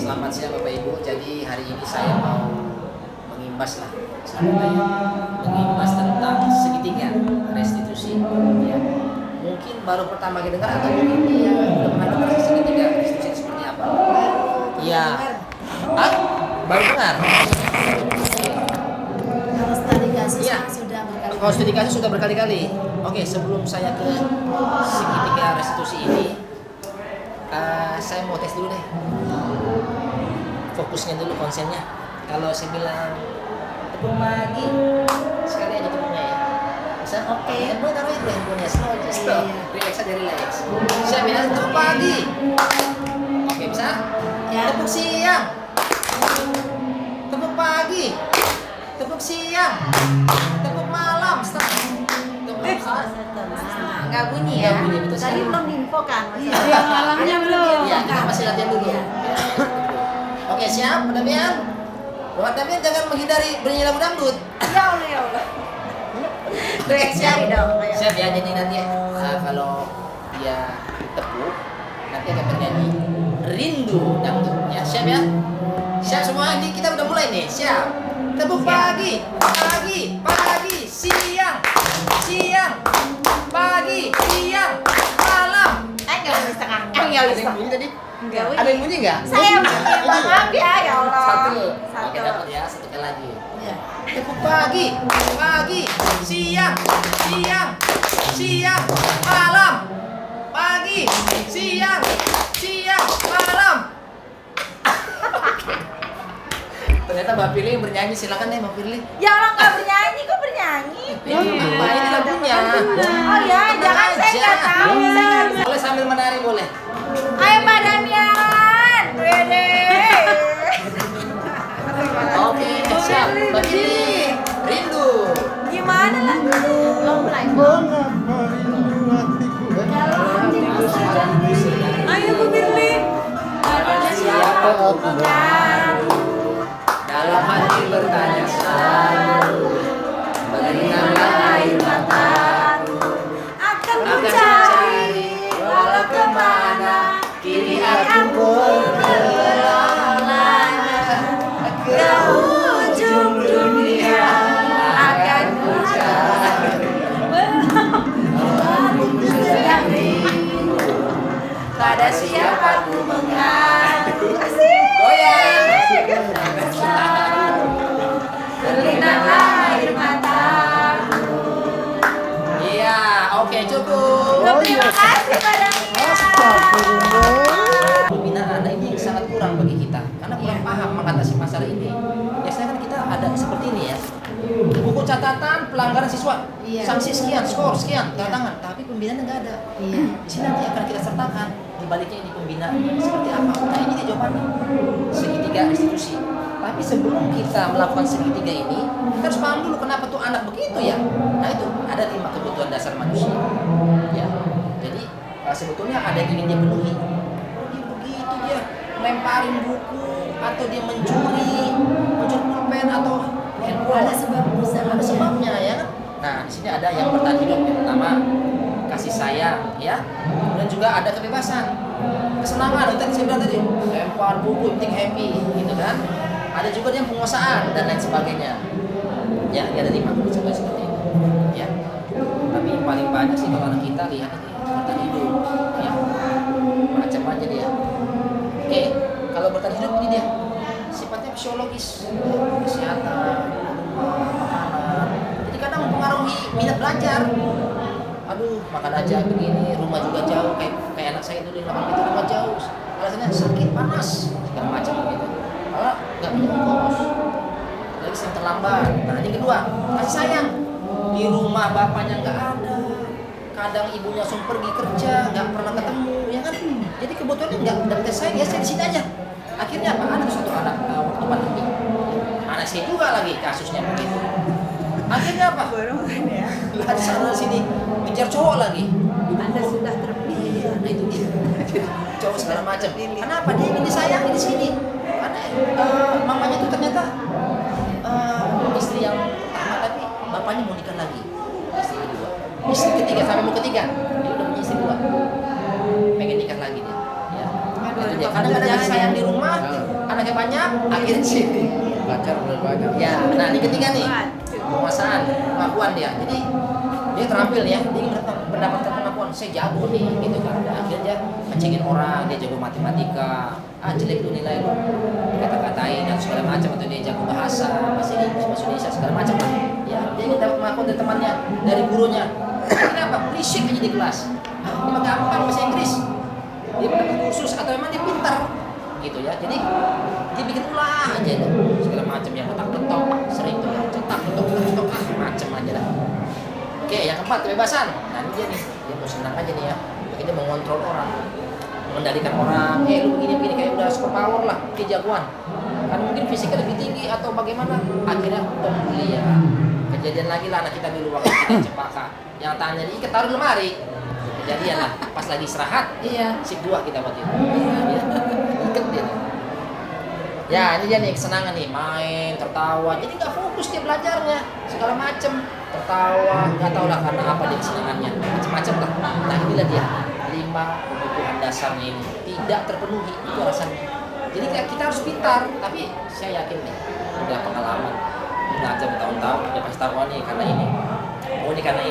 Selamat siang Bapak Ibu. Jadi hari ini saya mau mengimbas lah, mengimbas tentang segitiga restitusi. Ya. Mungkin baru pertama kita dengar atau mungkin ya udah pernah dengar segitiga restitusi seperti apa? Iya. Ah, baru dengar. Kalau studi kasus Iya. sudah berkali-kali. Kalau studi kasus sudah berkali-kali. Oke, sebelum saya ke segitiga restitusi ini, saya mau tes dulu deh. Fokusnya dulu, konsennya. Kalau saya bilang tepuk pagi, sekali aja tepuknya ya. Bisa? Oke. Handphone taruh itu handphonenya, slow aja, slow. Iya. Relax aja, relax. Saya bilang tepuk pagi. Oke, bisa? Ya. Tepuk siang. Tepuk pagi. Tepuk siang. Tepuk malam. Stop. Tepuk malam. Nggak bunyi Nggak ya. bunyi, betul Tadi sekali. belum diinfokan. Iya, malamnya belum. Iya, kita masih latihan dulu. Iya. Oke, siap, Damian. Buat Damian jangan menghindari bernyanyi lagu dangdut. Ya Allah, ya Allah. Oke, siap. dong. Ayo. Siap ya, jadi nanti kalau dia tepuk, nanti akan bernyanyi Rindu Dangdut. Ya, siap ya? Siap semua, ini kita udah mulai nih. Siap. Tepuk pagi, pagi, pagi, siang, siang, pagi, siang, malam. Nggak bunyi setengah. Nggak Ada bisa. yang bunyi tadi? Nggak bunyi. Ada yang bunyi nggak? Saya bunyi, maaf ya, ya Allah. Satu. Satu. Oke, dapat ya, satu kali lagi. Ya. Tepuk pagi, pagi, siang, siang, siang, malam. Pagi, siang, siang, malam. Ternyata Mbak Firly yang bernyanyi, silakan deh Mbak Firly. Ya Allah, nggak bernyanyi, kok bernyanyi? Apa ini lagunya? Oh ya, jangan, saya nggak tahu. Boleh sambil menari boleh. Ayo Pak Damian. Wede. Oke, siap. Mbak Firly, rindu. Gimana lagunya? Lo mulai. Ayo Bu Firly. Ada siapa bukan? Dalam hati bertanya selalu, bagaimana air mataku Akan ku akan cari walau kemana kini aku berkelana ke ujung dunia akan ku cari sedang rindu pada siapa ku mengadu. Goyang. Berlinanglah air mataku. Iya, oke cukup. Terima kasih Pak Damian. Pembinaan ini sangat kurang bagi kita karena kurang paham mengatasi masalah ini. Biasanya kan kita ada seperti ini ya, buku catatan pelanggaran siswa, Iya. sanksi sekian, skor sekian, tanda tangan. Tapi pembinaan nggak ada. Iya. Di sini nanti akan kita sertakan di baliknya ini pembinaan seperti apa. Nah ini dia jawabannya, segitiga institusi. Tapi sebelum kita melakukan segitiga ini, kita harus paham dulu kenapa tuh anak begitu ya. Nah itu ada 5 kebutuhan dasar manusia. Ya, jadi sebetulnya ada yang ingin dia penuhi. Dia begitu dia lemparin buku atau dia mencuri pulpen atau handphone. Ada sebab Ada sebabnya ya kan? Nah di sini ada yang bertahan hidup. Yang pertama kasih sayang ya, kemudian juga ada kebebasan, kesenangan. Itu tadi saya bilang tadi lempar buku penting happy gitu kan. Ada juga yang penguasaan dan lain sebagainya. Ya, ada 5 kebutuhan seperti itu. Ya. Tapi yang paling banyak sih kalau anak kita lihat ini bertahan hidup, ya macam aja dia. Oke, kalau bertahan hidup ini dia sifatnya fisiologis, kesehatan, makanan. Jadi kadang mempengaruhi minat belajar. Aduh, makan aja begini, rumah juga jauh, kayak anak saya dulu di Lampung itu rumah jauh. Alasannya sakit, panas, segala macam begitu. Malah nggak punya ongkos, lagi sering terlambat. Nah ini kedua, kasih sayang. Di rumah bapaknya nggak ada, kadang ibunya langsung pergi kerja, nggak pernah ketemu, ya kan? Jadi kebetulan nggak dapet sayang, ya saya di sini aja. Akhirnya apa? Ada satu anak waktu pandemi, anak saya juga lagi kasusnya begitu. Akhirnya apa? ya. Ada sana sini ngejar cowok lagi. Anda sudah terpilih. Iya, nah itu dia. Cowok segala macam. Kenapa dia ingin disayangi di sini? Karena mamanya itu ternyata istri yang pertama tapi bapaknya mau nikah lagi. Istri kedua. Istri ketiga sampai mau ketiga. Dia udah punya istri dua. Pengen nikah lagi dia. Ya. Itu dia. Karena nggak ada sayang di rumah, banyak, akhirnya sini. Belajar banyak. Ya, nah ini ketiga nih, Waduh. penguasaan, kemampuan dia. Jadi dia terampil ya, dia mendapatkan kemampuan, saya jago nih, gitu kan. Akhirnya dia ngecengin orang, dia jago matematika, jelek lu nilai lu, kata-katain dan segala macam, atau dia jago bahasa Inggris, bahasa Indonesia segala macam lah. Ya, dia ingin dapat kemampuan dari temannya, dari gurunya. Kenapa? Berisik aja di kelas. Ini mah gampang bahasa Inggris. Dia mendapat kursus atau emang dia pintar, gitu ya. Jadi dia bikin ulah aja itu segala macam yang ketok-ketok, sering tuh ya, cetak ketok macam aja dah. Oke, yang keempat kebebasan. Nah ini dia nih, dia mau senang aja nih ya. Dia mengontrol orang, mengendalikan orang. Lu begini kayak udah super power lah, kayak jagoan. Kan mungkin fisiknya lebih tinggi atau bagaimana? Akhirnya pembulian. Kejadian lagi lah anak kita dulu waktu kita cempaka. Yang tanya dia ketaruh di lemari. Kejadian lah, pas lagi istirahat. Iya. Sip 2 kita waktu itu. Ya, iket dia nih. Ya ini dia nih kesenangan nih, main, tertawa. Jadi nggak fokus dia belajarnya, segala macem. Tertawa, nggak tahu lah karena apa dia kesenangannya, macam-macam lah. Nah inilah dia 5 kebutuhan dasarnya ini tidak terpenuhi, itu alasannya. Jadi kita harus pintar, tapi saya yakin nih, udah pengalaman, belajar bertahun-tahun, dia pasti tahu nih karena ini, ini karena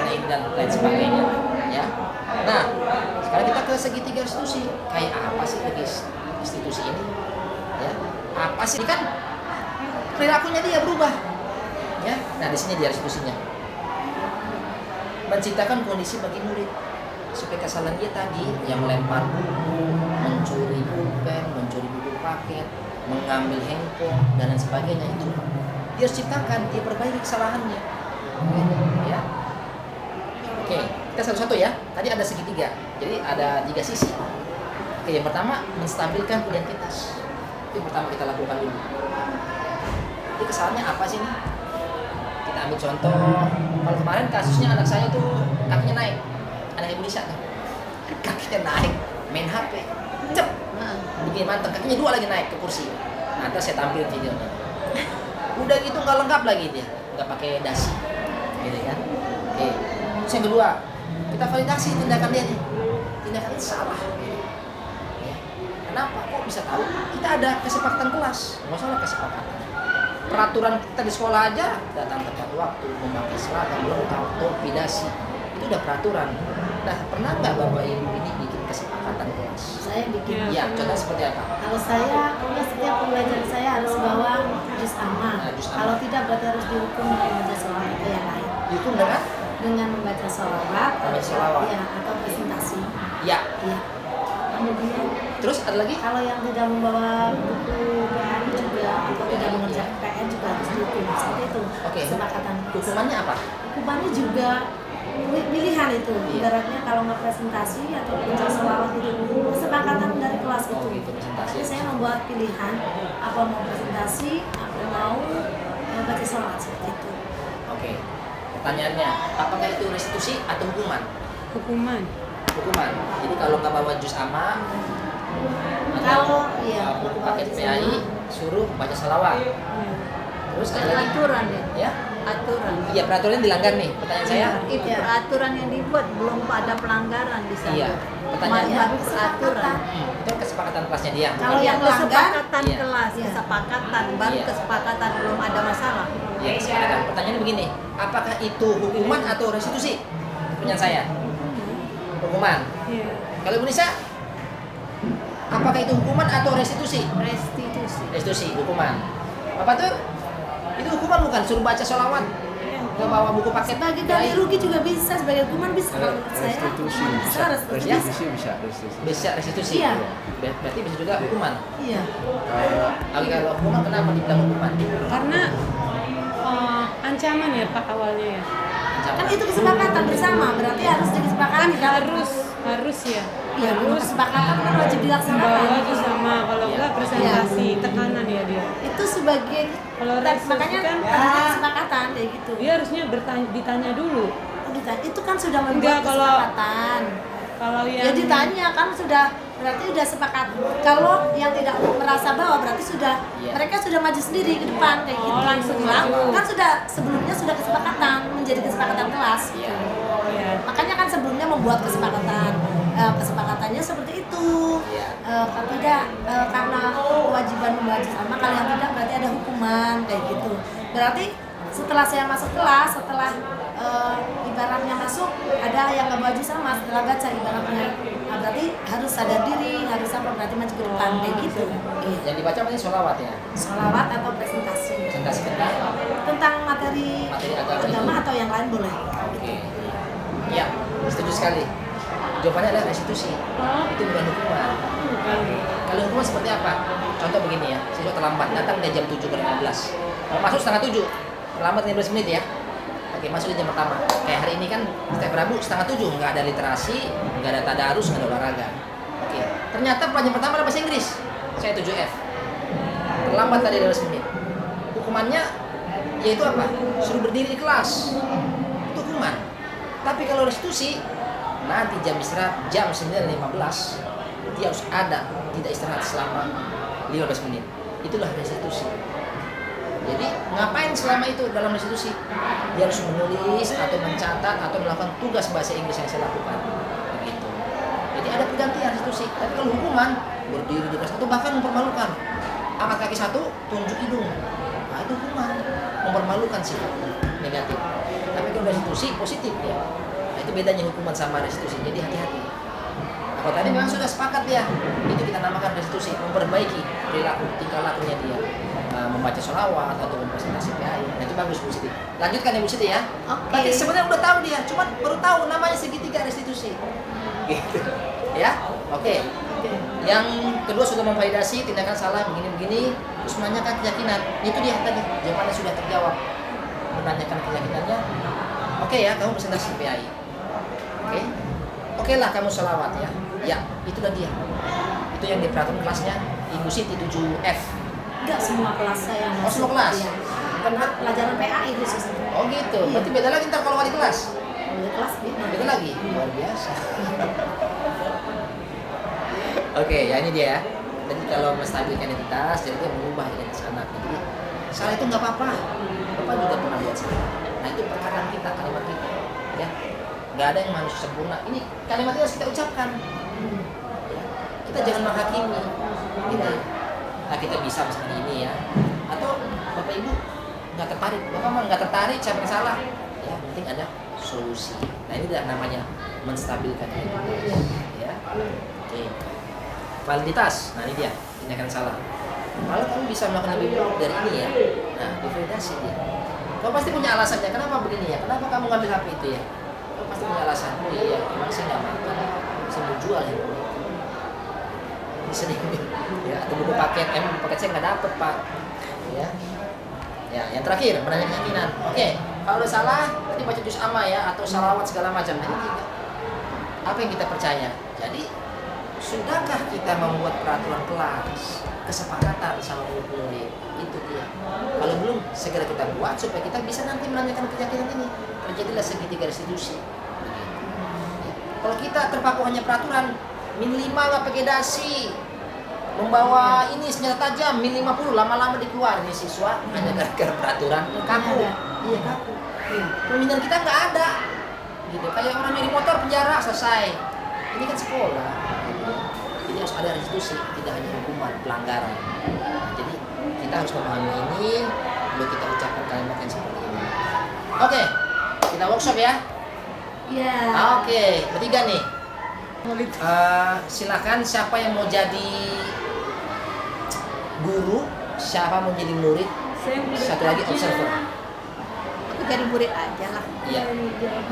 ini dan lain sebagainya. Ya. Nah sekarang kita ke segitiga restitusi. Kayak apa sih restitusi ini? Ya, apa sih? Ini kan perilakunya dia berubah. Ya, nah di sini dia restitusinya. Menciptakan kondisi bagi murid supaya kesalahan dia tadi yang melempar buku, mencuri pulpen, mencuri buku paket, mengambil handphone dan lain sebagainya itu dia harus ciptakan, dia perbaiki kesalahannya. Ya. Oke, kita satu-satu ya. Tadi ada segitiga, jadi ada 3 sisi. Oke, yang pertama menstabilkan identitas. Itu yang pertama kita lakukan dulu. Jadi kesalahannya apa sih nih? Kita ambil contoh, kalau kemarin kasusnya anak saya tuh kakinya naik, anak Indonesia tuh, kakinya naik, main HP, cep, bikin manteng, kakinya 2 lagi naik ke kursi. Nah, terus saya tampilin videonya. Udah gitu nggak lengkap lagi dia, nggak pakai dasi, gitu kan? Oke. Terus yang kedua, kita validasi tindakan dia nih, tindakan ini salah. Ya. Kenapa? Kok bisa tahu? Kita ada kesepakatan kelas, nggak salah kesepakatan. Peraturan kita di sekolah aja datang tepat waktu, memakai seragam lengkap, topi, dasi, itu udah peraturan. Nah, pernah nggak Bapak Ibu ini bikin kesepakatan kelas? Saya bikin. Ya, contoh seperti apa? Kalau saya, setiap pembelajaran saya harus bawa juz amma. Nah, juz amma. Kalau tidak berarti harus dihukum dengan membaca sholawat atau yang lain. Dihukum Dengan membaca sholawat. Membaca sholawat. Ya, atau presentasi. Ya. Iya. Kemudian Terus ada lagi? kalau yang tidak membawa buku PHI juga atau tidak mengerjakan PR juga harus dihukum. Seperti itu. Oke. Kesepakatan. Hukumannya apa? Hukumannya juga pilihan itu. Iya. Ibaratnya kalau nggak presentasi atau baca sholawat itu kesepakatan dari kelas itu. Oh, gitu, presentasi. Jadi saya membuat pilihan apa mau presentasi, apa mau baca sholawat seperti itu. Oke. Pertanyaannya, apakah itu restitusi atau hukuman? Hukuman. Hukuman. Jadi kalau nggak bawa juz amma, Kalau iya, buku bawa paket juz PAI amma. suruh baca salawat. Ya. Terus ada Ada lagi? aturan ya, Ya? aturan. Iya, peraturan dilanggar nih. Pertanyaan saya. Itu Iya. peraturan yang dibuat belum ada pelanggaran di sana. Iya. Pertanyaannya. Baru peraturan. Itu kesepakatan kelasnya dia. Kalau yang Yang melanggar, kesepakatan iya. kelas, Iya. kesepakatan, baru Iya. kesepakatan belum ada masalah. Ya, kesepakatan. Pertanyaannya begini, apakah itu hukuman atau restitusi? Pertanyaan saya. Hukuman. Iya. Kalau Ibu Nisa, apakah itu hukuman atau restitusi? Restitusi. Restitusi, hukuman. Bapak tuh, itu hukuman bukan? Suruh baca sholawat, nggak bawa buku paket. sebagai ganti rugi juga bisa, sebagai hukuman bisa. Kalau menurut saya Restitusi hukuman bisa. besar, restitusi. Restitusi bisa. Bisa restitusi. Iya. Berarti bisa juga hukuman. Iya. Oke, kalau hukuman kenapa dibilang hukuman? Karena ancaman ya Pak awalnya ya. Ancaman. Kan itu kesepakatan bersama, berarti harus Kan disepakati. harus ya. Iya, Harus kesepakatan kan wajib dilaksanakan. bawa itu sama, kalau enggak presentasi tekanan ya dia. Itu sebagai Kalau makanya restitusi kan harusnya kesepakatan kayak gitu. dia harusnya ditanya dulu. Oh, itu kan sudah Enggak, membuat kalau- kesepakatan. Kalau yang Ya ditanya kan sudah, berarti sudah sepakat. Kalau yang tidak merasa bahwa berarti sudah Iya. mereka sudah maju sendiri ke depan kayak gitu. Oh, langsung Nah, maju. kan sudah sebelumnya sudah kesepakatan menjadi kesepakatan kelas. Iya. ya, Makanya kan sebelumnya membuat kesepakatan. Kesepakatannya seperti itu. Iya. Tidak karena kewajiban baju sama, kalau yang tidak berarti ada hukuman kayak gitu. Berarti setelah saya masuk kelas, setelah ibaratnya masuk ada yang nggak baju sama, setelah baca ibaratnya, nah, berarti harus sadar diri, harus apa, berarti maju ke depan kayak gitu. Iya. Yang dibaca berarti sholawat ya. Sholawat atau presentasi Presentasi tentang materi agama atau yang lain boleh. Oke. Ya, setuju sekali. Jawabannya adalah restitusi. Itu bukan hukuman. Kalau hukuman seperti apa? Contoh begini ya, siswa terlambat datang di jam 7:15. Masuk setengah 7. Terlambat 15 menit ya. Oke, masuk di jam pertama. Kayak hari ini kan setiap Rabu setengah 7, nggak ada literasi, nggak ada tadarus, nggak ada olahraga. Oke, ternyata pelajaran pertama adalah bahasa Inggris. Saya 7F. Terlambat tadi 15 menit. Hukumannya yaitu apa? Suruh berdiri di kelas. Itu hukuman. Tapi kalau restitusi, nanti jam istirahat jam 9.15 dia harus ada, tidak istirahat selama 15 menit. Itulah restitusi. Jadi ngapain selama itu dalam restitusi? Dia harus menulis atau mencatat atau melakukan tugas bahasa Inggris yang saya lakukan. Begitu. Jadi ada pergantian restitusi. Tapi kalau hukuman, berdiri di kelas atau bahkan mempermalukan, angkat kaki satu, tunjuk hidung. Nah itu hukuman, mempermalukan sih, negatif. Tapi kalau restitusi positif ya. Nah, itu bedanya hukuman sama restitusi. Jadi hati-hati. Kalau tadi memang sudah sepakat ya, itu kita namakan restitusi, memperbaiki perilaku tingkah lakunya dia. Membaca sholawat atau mempresentasi PAI. Nah itu bagus Bu Siti. Lanjutkan ya Bu Siti ya. Oke. Berarti sebenarnya udah tahu dia, cuma baru tahu namanya segitiga restitusi. Gitu. Ya, oke. Yang kedua sudah memvalidasi tindakan salah begini-begini, terus menanyakan keyakinan. Itu dia tadi, jawabannya sudah terjawab. Menanyakan keyakinannya. Oke ya, kamu presentasi PAI. Oke. Oke lah kamu sholawat ya. Ya, itulah dia. Itu yang di peraturan kelasnya Ibu Siti 7F. Enggak semua kelas saya Oh, semua kelas? Iya. Bukan Pelajaran PAI khusus. Oh gitu, Iya. berarti beda lagi ntar kalau wali kelas? Wali kelas beda. Beda lagi? Luar biasa. Oke, ya ini dia ya. Jadi kalau menstabilkan identitas, jadi dia mengubah identitas anak. Jadi salah itu nggak apa-apa. Bapak juga pernah buat salah. Nah itu perkataan kita, kalimat kita. Ya, nggak ada yang manusia sempurna. Ini kalimat itu harus kita ucapkan. Ya. Kita jangan menghakimi. Kita, nah kita bisa misalnya ini ya. Atau Bapak Ibu nggak tertarik, Bapak mah nggak tertarik, siapa yang salah? Ya, penting ada solusi. Nah ini adalah namanya menstabilkan identitas. Ya, oke. Validitas, nah ini dia tindakan salah. Kalau kamu bisa melakukan lebih buruk dari ini ya, nah divalidasi dia. Kamu pasti punya alasannya, kenapa begini ya? Kenapa kamu ngambil HP itu ya? Kamu pasti punya alasan. Oh iya, emang saya nggak makan, saya mau jual ya. Bisa nih, ya atau buku paket, buku paket saya nggak dapet pak. Ya, ya yang terakhir menanya keyakinan. Oke, kalau udah salah, nanti baca juz amma ya atau salawat segala macam. Nah, ini tiga. Apa yang kita percaya? Jadi sudahkah kita membuat peraturan kelas, kesepakatan sama murid? Itu dia. Kalau belum, segera kita buat supaya kita bisa nanti menanyakan keyakinan ini. Terjadilah segitiga restitusi. Ya. Kalau kita terpaku hanya peraturan, min 5 nggak pakai dasi, membawa ini senjata tajam, min 50, lama-lama dikeluar nih siswa hanya gara-gara peraturan kaku. Iya kaku. Pembinaan kita nggak ada. Gitu. Kayak orang nyuri motor penjara selesai. Ini kan sekolah. Jadi harus ada restitusi, tidak hanya hukuman, pelanggaran. Jadi kita harus memahami ini, lalu kita ucapkan kalimat yang seperti ini. Oke, kita workshop ya. Iya. Oke, bertiga nih. Silakan siapa yang mau jadi guru, siapa mau jadi murid, satu lagi observer. Aku jadi murid aja lah. Iya.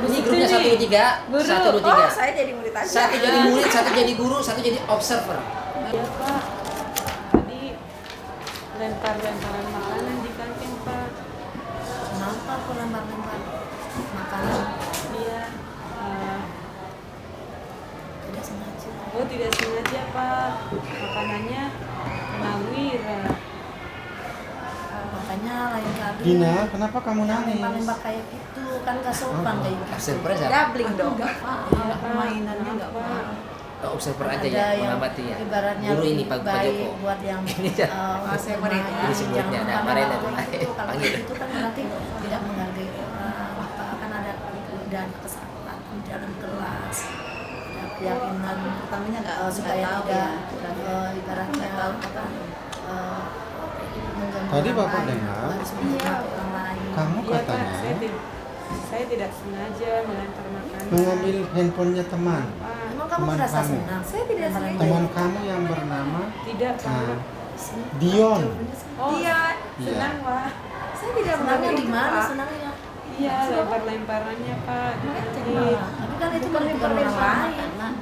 Ini grupnya 1, 2, 3, 1, 2, 3. Oh, saya jadi murid aja. Satu jadi murid, satu jadi guru, satu jadi observer. Iya Pak, tadi lempar-lemparan makanan di kantin Pak. Kenapa aku lempar-lempar makanan? Iya, Tidak sengaja. oh tidak sengaja Pak, makanannya kena wira. Makanya lain kali. Gina, kenapa kamu nangis? Lempar-lempar kayak gitu kan gak sopan kayak gitu. Observer aja. Gabling dong. Nggak paham. Permainannya nggak paham. Observer aja Ada ya, yang mengamati ya. Ibaratnya Guru ini Pak baik Joko. buat yang Ini ya. Saya murid. Ini si muridnya, nah, jangan marahin kalau aja. itu kalau Panggil. itu kan berarti tidak menghargai orang, apa akan ada dan kesalahan di dalam kelas, ada keyakinan Pertamanya nggak supaya tahu tidak ya. ibaratnya Nggak tahu. apa Tadi orang Bapak lain, dengar? harus menghormati orang lain. Kamu Iya Pak, katanya saya tidak sengaja melempar makanan. mengambil handphonenya teman. Pak, Emang kamu Teman merasa kamu. senang? Saya tidak sengaja. Teman kamu yang bernama tidak Pak. Dion. Oh, Iya. senang Pak. Saya tidak Senangnya mengambil di itu, mana Pak. senangnya? Iya, lempar-lemparannya Pak. Tapi kan itu merugikan orang lain.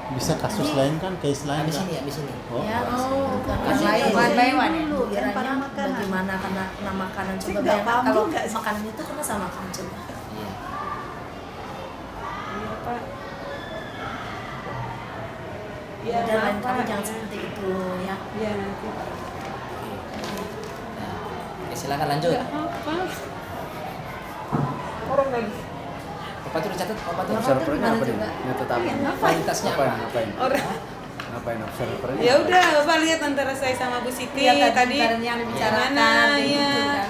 Bisa kasus lain kan, case lain Di kan? sini ya, di sini. Oh, Ya, bukan Masih orang lain. one by one ya? Dulu, Lempar kiranya makanan. bagaimana kena makanan. Saya Coba nggak bayangkan paham kalau juga sih. makanan itu kena sama kamu coba. Iya. Iya Pak. Iya, Dan lain maaf, kali Pak. jangan Iya. seperti itu ya. Iya nanti. Nah, oke, silakan lanjut. Enggak apa. Orang lagi. Bapak tuh dicatat, Bapak tuh. Observernya apa nih? juga. Nyatet apa? Kualitasnya Ngapain? apa? Ngapain? Orang. Ngapain observernya? Ya udah, Bapak lihat antara saya sama Bu Siti Lihat tadi. ibaratnya yang dibicarakan, Gimana, kayak ya. gitu kan.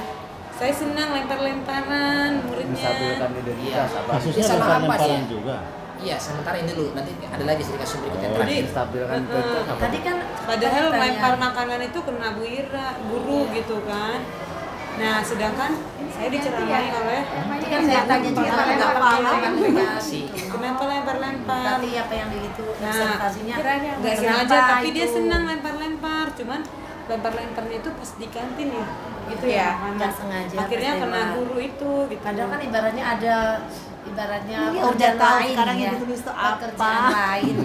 Saya senang lempar-lemparan muridnya. Menstabilkan identitas apa? kasusnya Ini sama apa lempar-lemparan sih? juga. Iya, sementara ini dulu. Nanti ada lagi di kasus berikutnya Oh, terakhir. Menstabilkan identitas apa? Tadi kan Padahal tanya- lempar makanan itu kena Bu Ira, guru gitu kan. Nah, sedangkan saya diceramai oleh Itu kan saya tanya juga nggak paham kan Si. kenapa lempar-lempar. Berarti apa yang begitu Nah, observasinya nggak sengaja, tapi dia senang lempar-lempar. Cuman lempar-lemparnya itu pas di kantin ya, gitu ya. makanan. nggak sengaja, Akhirnya pas kena lewat. guru itu, gitu. Padahal kan ibaratnya ada ibaratnya Mungkin pekerjaan udah tahu lain sekarang ya. yang ditulis itu apa. Pekerjaan lain.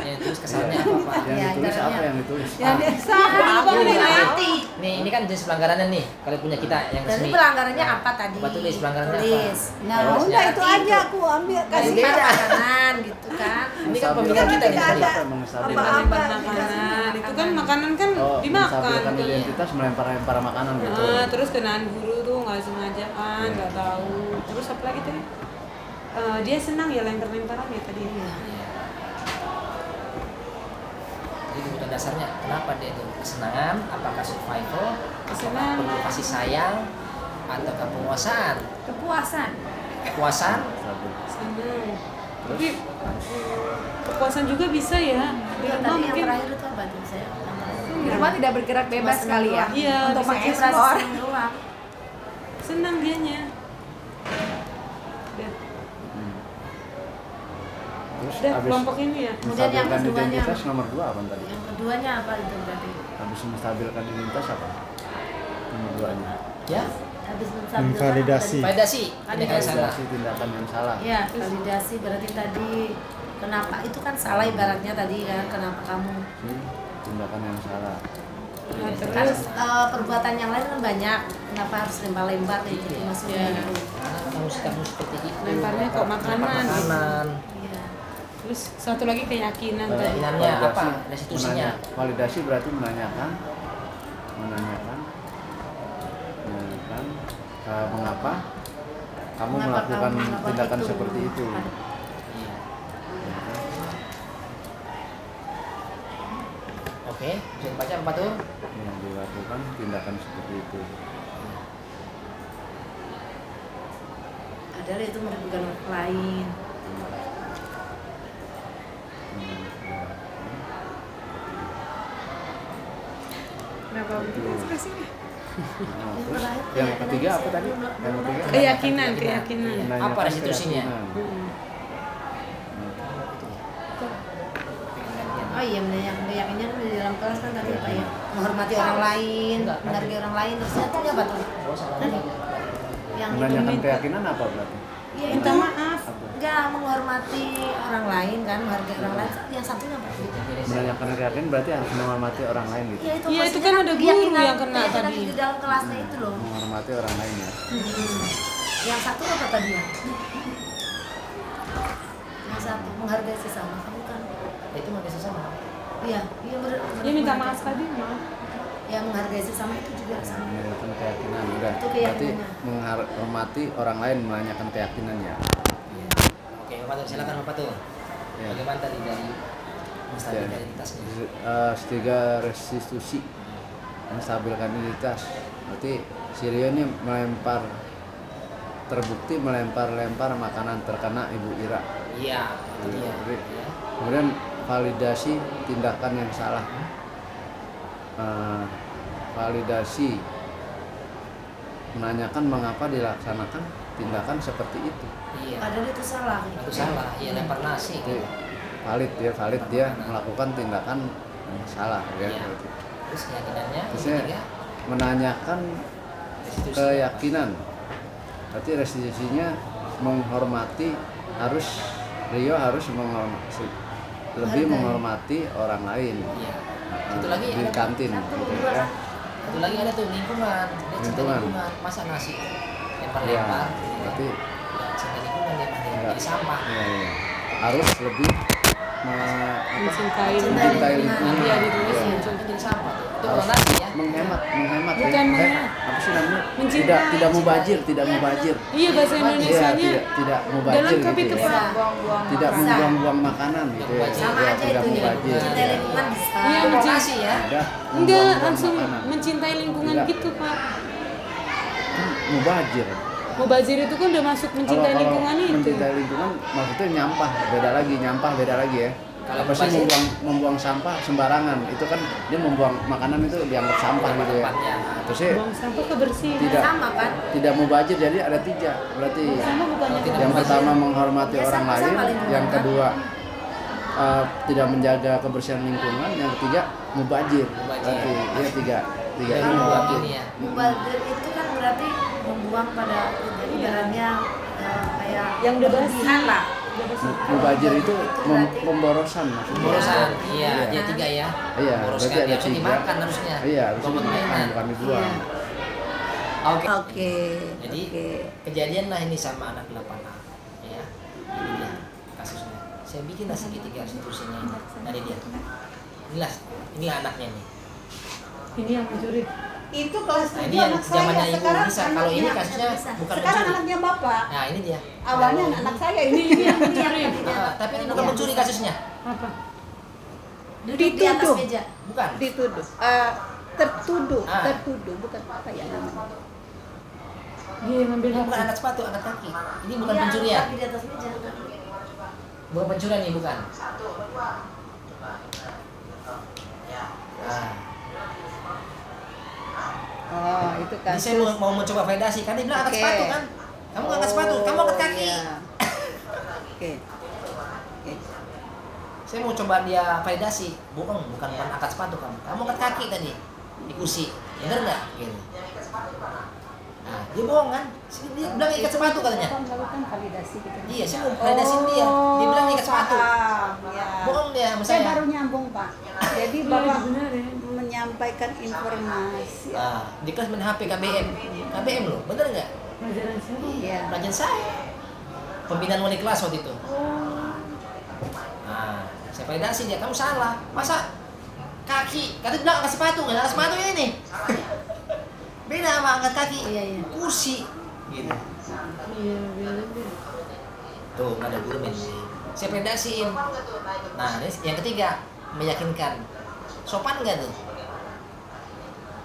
Ya, terus kesannya apa, Pak? Yang Ya, ditulis ibaratnya. apa yang ditulis? Yang dia sama. Apa Yang menilai? berarti. Nih, ini kan jenis pelanggarannya nih. Kalau punya kita yang Jadi resmi. pelanggarannya apa tadi? Bapak tulis pelanggarannya apa? Tulis. Nah, Harusnya udah itu nanti aja itu. aku ambil Kasih kasih beda. makanan gitu kan. Ini kan pemikiran kita nih Tidak tadi. ada. Lempar-lempar Apa-apa makanan. dikasih Itu kan makanan kan Oh, dimakan. menstabilkan tuh. identitas melempar-lempar makanan gitu. Ah, terus kenaan guru tuh nggak sengaja kan, nggak tahu. Terus apa lagi tadi? Dia senang ya lempar-lemparan ya tadi. Iya. Jadi kebutuhan dasarnya kenapa dia itu kesenangan, apakah survival, Kesenangan. apakah perlu kasih sayang, atau penguasaan? kepuasan. Kepuasan? Stabil. Senang. Tapi kepuasan juga bisa ya. Di Itu rumah tadi yang mungkin. terakhir itu apa tuh saya? Di rumah tidak bergerak bebas Cuma sekali ya. senang Iya, Untuk bisa mengeksplor. doang. Senang dianya. Udah. Terus Udah habis kelompok ini ya. Kemudian yang menstabilkan keduanya. identitas nomor 2 apa tadi? Yang keduanya apa itu berarti? Habis menstabilkan identitas apa? Nomor 2-nya. Ya? Habis menstabilkan Validasi. apa Validasi. Ini kan salah. Validasi tindakan yang salah. tadi? Ya, validasi berarti tadi kenapa itu kan salah ibaratnya tadi kan kenapa kamu Tindakan yang salah. Nah, kan terus perbuatan yang lain kan banyak kenapa harus lempar-lempar kayak gitu maksudnya Iya. gitu. Karena kamu seperti itu. Lemparnya kok makanan. Makanan. Iya. terus satu lagi keyakinan tadi. Keyakinannya apa? Restitusinya. Validasi berarti menanyakan mengapa kamu Mengapa melakukan kamu melakukan tindakan itu? seperti itu. Iya. Oke, bisa dibaca apa tuh? Yang dilakukan tindakan seperti itu. Padahal itu merugikan orang lain. Kenapa begitu ekspresinya? Nah, terus yang ketiga apa tadi? Yang ketiga Keyakinan. menanyakan Apa restitusinya? keyakinan. Oh iya, meyakinnya kan di dalam kelas kan tadi apa ya? Menghormati orang lain, menghargai orang lain. Terus itu apa tuh? Tadi yang itu Menanyakan keyakinan apa berarti? Iya, Minta itu maaf. enggak menghormati orang lain kan, menghargai orang lain. Yang satunya apa? Menanyakan keyakinan berarti harus menghormati orang lain gitu. Iya itu. Iya, itu maksudnya kan ada guru keyakinan- yang kena keyakinan tadi. di dalam kelasnya itu loh. Menghormati orang lain ya. Yang satu apa tadi ya? Yang satu menghargai sesama, kamu kan? Itu menghargai sesama. Iya, iya benar. Dia minta maaf tadi, maaf. Ya menghargai sesama itu juga sama. Menanyakan keyakinan udah. Itu Berarti keyakinannya. menghormati orang lain menanyakan keyakinannya. Oke, Bapak tuh silakan Bapak tuh. Ya. Bagaimana tadi dari Ya. menstabilkan identitasnya? Ketiga restitusi menstabilkan identitas. Berarti si Rio ini terbukti melempar makanan terkena Ibu Ira. Iya, itu dia. Jadi, Ya. kemudian validasi tindakan yang salah. Validasi menanyakan mengapa dilaksanakan tindakan seperti itu. Iya. Padahal itu salah. Itu salah. Iya, lempar nasi. Jadi valid dia melakukan tindakan yang salah ya. Iya. Berarti. Terus keyakinannya yang Terusnya ketiga, menanyakan restitusi. keyakinan. Berarti restitusinya menghormati Rio harus menghormati lebih menghormati orang lain. Iya. Satu lagi di ada kantin gitu ya. Satu lagi ada tuh lingkungan. Dia cinta Lingkungan. lingkungan. Masa nasi Iya. lempar-lempar. Berarti Ya, cinta lingkungan dia pada Enggak. jadi sampah. iya. Harus lebih Mencintai mencintai lingkungan. lingkungan. Iya, gitu. Iya. Itu jadi sampah tuh. Itu Harus kalau nasi ya. menghemat Bukan ya. menghemat. Apa sih namanya? Mencintai. Tidak mubazir. Iya, bahasa Iya, Indonesianya tidak mubazir dalam gitu kapit ya. tepat. Tidak membuang-buang makanan gitu ya. Mubazir. Sama Ya, aja tidak itu ya. mubazir. Cinta lingkungan bisa. Iya, Itu kalau nasi ya. Tidak Enggak, membuang-buang langsung makanan. mencintai lingkungan Tidak. gitu, Pak. Itu mubazir. Mubazir itu kan udah masuk mencintai Kalau lingkungan itu. mencintai lingkungan maksudnya nyampah beda lagi ya. Kalau Apa sih mubazir? membuang sampah sembarangan itu kan dia membuang makanan itu dianggap sampah gitu ya. Tempatnya. Terus sih Buang sampah kebersihan. tidak Sama kan? tidak mubazir jadi ada 3 berarti. Sama bukannya Tidak Yang mubazir. pertama menghormati Ya, orang sama-sama lain, lingkungan, yang kan? kedua tidak menjaga kebersihan lingkungan, yang ketiga mubazir. Mubazir. Berarti dia tiga Dari ini. dua ini ya. Mubazir itu kan berarti membuang pada ibaratnya kayak Yang udah basi. berlebihan lah. Mubazir itu pemborosan maksudnya. Pemborosan. Iya, Iya. dia 3 ya. Iya, Memboroskan. berarti ada Harusnya 3. dimakan harusnya. Iya, harusnya Bukan dimakan, mainan. bukan dibuang. Iya. Oke. Oke. Jadi kejadian lah ini sama anak 8A ya. Ini dia kasusnya. Saya bikin lah segitiga restitusinya ini dari dia. Inilah anaknya nih. Ini yang mencuri. Itu kelas Nah, 7 ini yang anak zamannya saya. Ibu Sekarang Nisa. Kalau ini anaknya, kasusnya bukan sekarang mencuri. anaknya bapak. Nah, ini dia. Awalnya Kalau anak saya Ini ini. yang mencuri. Tapi ini bukan mencuri kasusnya. Apa? Duduk di atas Dituduh. meja. Bukan. Dituduh. Tertuduh, Ah. tertuduh bukan apa ya namanya. Dia yang ngambil Ini bukan HP. angkat sepatu, angkat kaki. Ini bukan Iya, pencurian. kaki di atas meja. Bukan pencurian nih, bukan. Nah, Oh, itu jadi saya mau mencoba validasi. Kan dia bilang angkat Oke. sepatu kan? Kamu nggak angkat sepatu, kamu angkat kaki. Iya. Oke. Oke. Saya mau coba dia validasi. Bukan angkat sepatu kamu. Kamu angkat kaki tadi di kursi. Bener nggak? Gitu. Nah, dia bohong kan? Dia bilang ikat sepatu katanya. Bapak melakukan validasi gitu. Iya, saya mau validasiin dia. Dia bilang ikat sepatu. Paham, ya. Bohong dia sama Saya saya. baru nyambung, Pak. Jadi Iya, Bapak benar ya. menyampaikan informasi. Nah, di kelas main HP KBM. KBM loh, bener nggak? Pelajaran siapa? Iya. Pelajaran saya. Pembinaan wali kelas waktu itu. Nah, saya validasi dia, kamu salah. Masa kaki, kata bilang angkat sepatu, nggak angkat sepatu ini nih. Beda sama angkat kaki, Iya, iya. kursi. Gitu. Iya, beda. Tuh, nggak ada guru main. Saya validasiin. Nah, ini yang ketiga, meyakinkan. Sopan nggak tuh?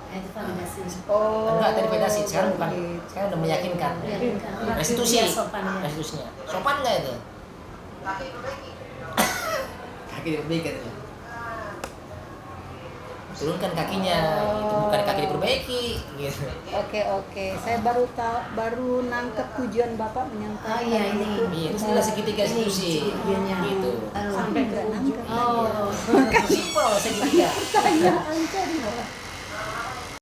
Nah, itu validasi. Oh. Enggak, tadi validasi. Sekarang bukan. gitu. Sekarang udah meyakinkan. Meyakinkan. Restitusi. Iya, sopan, ya. Restitusinya. Sopan nggak itu? Kaki diperbaiki itu. Turunkan kakinya, gitu. Bukan kaki diperbaiki, gitu. Oke. Saya baru nangkep tujuan Bapak menyampaikan. Oh, iya, ini. Iya, itu adalah segitiga restitusi. Tujuannya. Gitu. Sampai nggak nangkep. Oh. Simpel segitiga. Saya ancam.